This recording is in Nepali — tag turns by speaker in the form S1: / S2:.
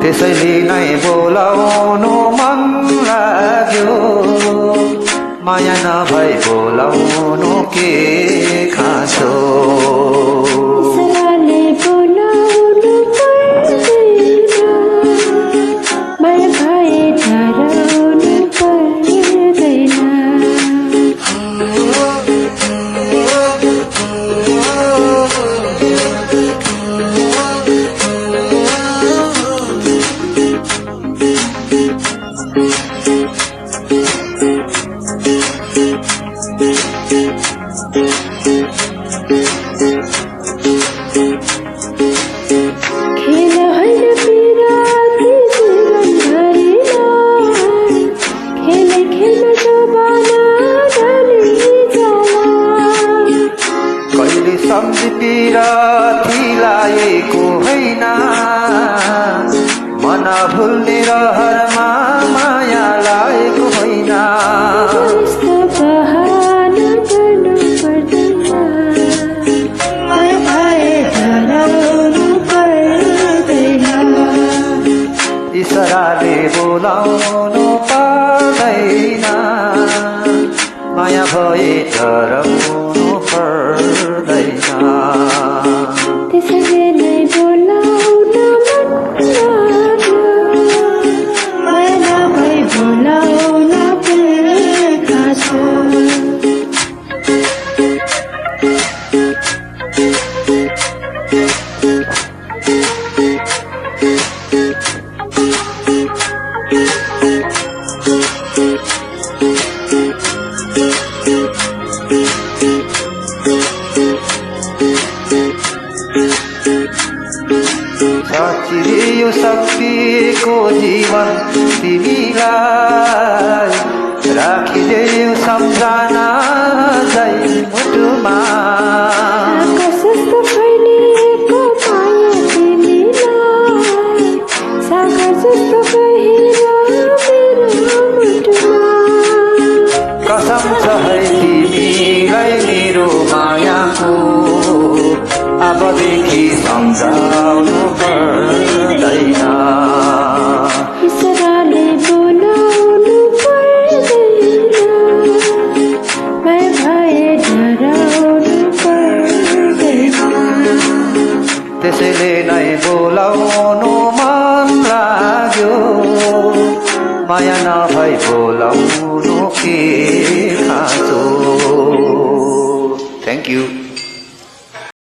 S1: त्यसैले नै बोलाउनु मन लाग्यो माया नभई बोलाउनु के खाँचो पिरातीलाएको होइन मन भुल्ने रहरमा माया लागेको होइन इशाराले बोलाउनु पर्दैन माया भए डराउनु पर्दैन साँच्चै सकिएको जीवन तिमीलाई राखिदेऊ सम्झना झै मुटुमा कसम छ है तिमीलाई मेरो मायाको अबदेखि सम्झाउनु पर्दैन त्यसैले नै बोलाउनु मन लाग्यो माया नभई बोलाउनु के खाँचो थ्याङ्क यू